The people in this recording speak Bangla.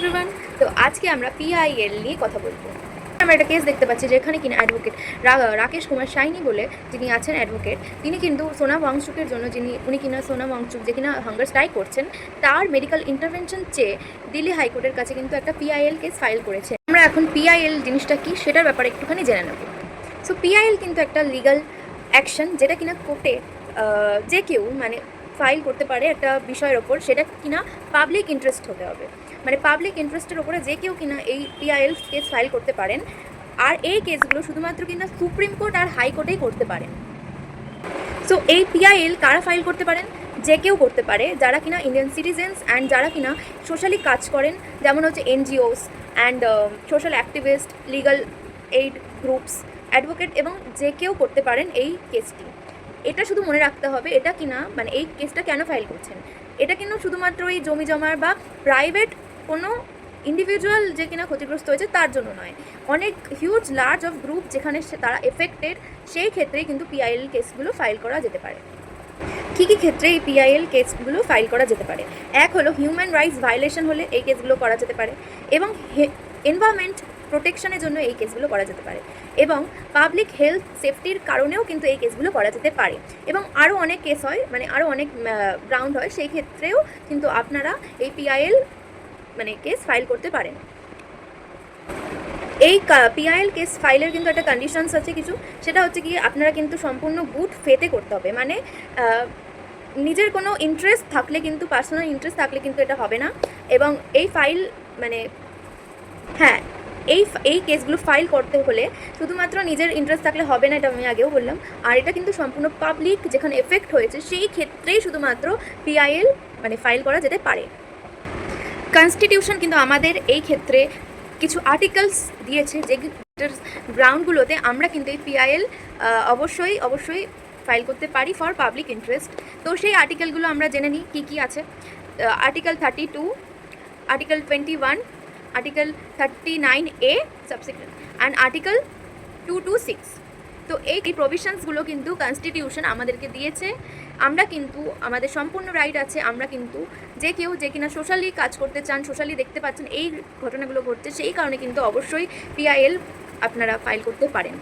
এভরিওয়ান। তো আজকে আমরা পিআইএল নিয়ে কথা বলবো। আমরা একটা কেস দেখতে পাচ্ছি যেখানে কিনা অ্যাডভোকেট রাকেশ কুমার সাইনি বলে যিনি আছেন অ্যাডভোকেট, তিনি কিন্তু সোনাম ওয়াংচুকের জন্য উনি কিনা সোনাম ওয়াংচুক যে কিনা হাঙ্গার স্ট্রাইক করছেন তার মেডিকেল ইন্টারভেনশন চেয়ে দিল্লি হাইকোর্টের কাছে কিন্তু একটা পিআইএল কেস ফাইল করেছে। আমরা এখন পিআইএল জিনিসটা কি সেটার ব্যাপারে একটুখানি জেনে নেব। সো পিআইএল কিন্তু একটা লিগাল অ্যাকশন যেটা কিনা কোর্টে যে কেউ মানে ফাইল করতে পারে একটা বিষয়ের ওপর, সেটা কিনা পাবলিক ইন্টারেস্ট হতে হবে। মানে পাবলিক ইন্টারেস্টের ওপরে যে কেউ কিনা এই পিআইএল কেস ফাইল করতে পারেন। আর এই কেসগুলো শুধুমাত্র কিনা সুপ্রিম কোর্ট আর হাইকোর্টেই করতে পারেন। সো এই পিআইএল কারা ফাইল করতে পারেন? যে কেউ করতে পারে, যারা কিনা ইন্ডিয়ান সিটিজেন্স অ্যান্ড যারা কিনা সোশ্যালি কাজ করেন, যেমন হচ্ছে NGOs and social activist, legal aid groups, advocate, এবং যে কেউ করতে পারেন এই কেসটি। এটা শুধু মনে রাখতে হবে, এটা কিনা মানে এই কেসটা কেন ফাইল করছেন, এটা কিন্তু শুধুমাত্র এই জমি জমার বা প্রাইভেট কোনো ইন্ডিভিজুয়াল যে কিনা ক্ষতিগ্রস্ত হয়েছে তার জন্য নয়, অনেক হিউজ লার্জ অফ গ্রুপ যেখানে তারা এফেক্টেড, সেই ক্ষেত্রে কিন্তু পিআইএল কেসগুলো ফাইল করা যেতে পারে। কী কী ক্ষেত্রে এই পিআইএল কেসগুলো ফাইল করা যেতে পারে? এক হলো হিউম্যান রাইটস ভায়োলেশন হলে এই কেসগুলো করা যেতে পারে, এবং এনভায়রনমেন্ট প্রোটেকশনের জন্য এই কেসগুলো করা যেতে পারে, এবং পাবলিক হেলথ সেফটির কারণেও কিন্তু এই কেসগুলো করা যেতে পারে, এবং আরও অনেক কেস হয়, মানে আরও অনেক গ্রাউন্ড হয়, সেই ক্ষেত্রেও কিন্তু আপনারা এই পিআইএল মানে কেস ফাইল করতে পারেন। এই পিআইএল কেস ফাইলের কিন্তু একটা কন্ডিশনস আছে কিছু, সেটা হচ্ছে কি আপনারা কিন্তু সম্পূর্ণ গুড ফেতে করতে হবে। মানে নিজের কোনো ইন্টারেস্ট থাকলে কিন্তু, পার্সোনাল ইন্টারেস্ট থাকলে কিন্তু এটা হবে না। এবং এই ফাইল মানে হ্যাঁ, এই কেসগুলো ফাইল করতে হলে শুধুমাত্র নিজের ইন্টারেস্ট থাকলে হবে না, এটা আমি আগেও বললাম। আর এটা কিন্তু সম্পূর্ণ পাবলিক যেখানে এফেক্ট হয়েছে সেই ক্ষেত্রেই শুধুমাত্র পিআইএল মানে ফাইল করা যেতে পারে। কনস্টিটিউশন কিন্তু আমাদের এই ক্ষেত্রে কিছু আর্টিকেলস দিয়েছে যে গ্রাউন্ডগুলোতে আমরা কিন্তু এই পিআইএল অবশ্যই ফাইল করতে পারি ফর পাবলিক ইন্টারেস্ট। তো সেই আর্টিকেলগুলো আমরা জেনে নিই কী কী আছে। Article 32, article 21, article 39A subsequent and article 226। তো এই প্রভিশনসগুলো কিন্তু কনস্টিটিউশন আমাদেরকে দিয়েছে। আমরা কিন্তু আমাদের সম্পূর্ণ রাইট আছে, আমরা কিন্তু যে কেউ যে কিনা সোশ্যালি কাজ করতে চান, সোশ্যালি দেখতে পাচ্ছেন এই ঘটনাগুলো ঘটছে, সেই কারণে কিন্তু অবশ্যই পিআইএল আপনারা ফাইল করতে পারেন।